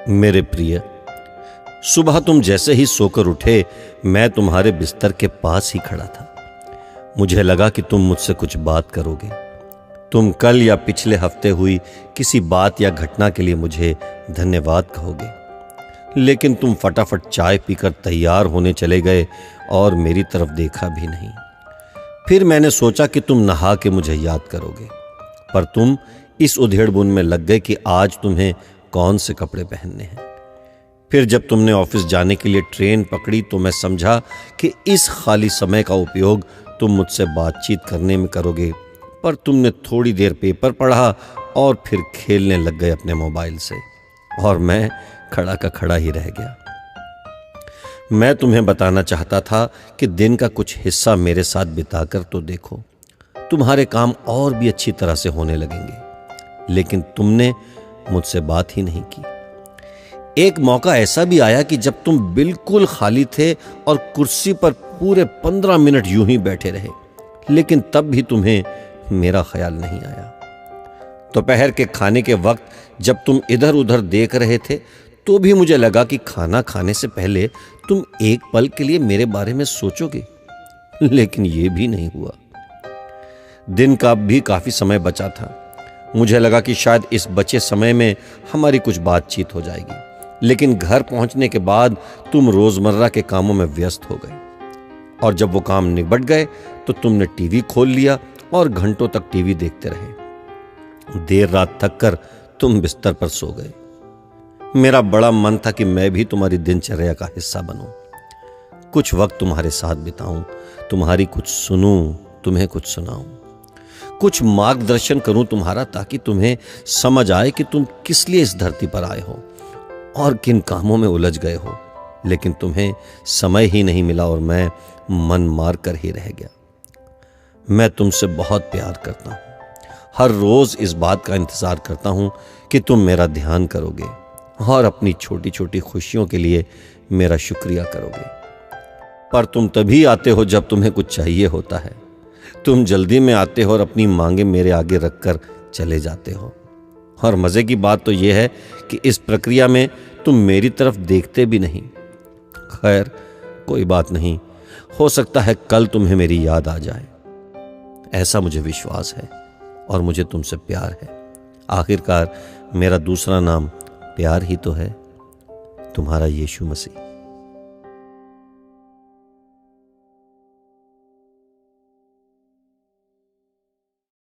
मेरे प्रिय, सुबह तुम जैसे ही सोकर उठे मैं तुम्हारे बिस्तर के पास ही खड़ा था। मुझे लगा कि तुम मुझसे कुछ बात करोगे। तुम कल या पिछले हफ्ते हुई किसी बात या घटना के लिए मुझे धन्यवाद कहोगे, लेकिन तुम फटाफट चाय पीकर तैयार होने चले गए और मेरी तरफ देखा भी नहीं। फिर मैंने सोचा कि तुम नहा के मुझे याद करोगे, पर तुम इस उधेड़बुन में लग गए कि आज तुम्हें कौन से कपड़े पहनने हैं। फिर जब तुमने ऑफिस जाने के लिए ट्रेन पकड़ी तो मैं समझा कि इस खाली समय का उपयोग तुम मुझसे बातचीत करने में करोगे, पर तुमने थोड़ी देर पेपर पढ़ा और फिर खेलने लग गए अपने मोबाइल से, और मैं खड़ा का खड़ा ही रह गया। मैं तुम्हें बताना चाहता था कि दिन का कुछ हिस्सा मेरे साथ बिताकर तो देखो, तुम्हारे काम और भी अच्छी तरह से होने लगेंगे, लेकिन तुमने मुझसे बात ही नहीं की। एक मौका ऐसा भी आया कि जब तुम बिल्कुल खाली थे और कुर्सी पर पूरे 15 मिनट यूं ही बैठे रहे, लेकिन तब भी तुम्हें मेरा ख्याल नहीं आया। दोपहर के खाने के वक्त जब तुम इधर उधर देख रहे थे तो भी मुझे लगा कि खाना खाने से पहले तुम एक पल के लिए मेरे बारे में सोचोगे, लेकिन यह भी नहीं हुआ। दिन का भी काफी समय बचा था। मुझे लगा कि शायद इस बचे समय में हमारी कुछ बातचीत हो जाएगी, लेकिन घर पहुंचने के बाद तुम रोजमर्रा के कामों में व्यस्त हो गए, और जब वो काम निबट गए तो तुमने टीवी खोल लिया और घंटों तक टीवी देखते रहे। देर रात थक कर तुम बिस्तर पर सो गए। मेरा बड़ा मन था कि मैं भी तुम्हारी दिनचर्या का हिस्सा बनूं, कुछ वक्त तुम्हारे साथ बिताऊं, तुम्हारी कुछ सुनूं, तुम्हें कुछ सुनाऊं, कुछ मार्गदर्शन करूं तुम्हारा, ताकि तुम्हें समझ आए कि तुम किस लिए इस धरती पर आए हो और किन कामों में उलझ गए हो। लेकिन तुम्हें समय ही नहीं मिला और मैं मन मार कर ही रह गया। मैं तुमसे बहुत प्यार करता हूं, हर रोज इस बात का इंतजार करता हूं कि तुम मेरा ध्यान करोगे और अपनी छोटी छोटी खुशियों के लिए मेरा शुक्रिया करोगे। पर तुम तभी आते हो जब तुम्हें कुछ चाहिए होता है। तुम जल्दी में आते हो और अपनी मांगे मेरे आगे रखकर चले जाते हो। और मजे की बात तो यह है कि इस प्रक्रिया में तुम मेरी तरफ देखते भी नहीं। खैर, कोई बात नहीं, हो सकता है कल तुम्हें मेरी याद आ जाए। ऐसा मुझे विश्वास है और मुझे तुमसे प्यार है। आखिरकार मेरा दूसरा नाम प्यार ही तो है। तुम्हारा यीशु मसीह।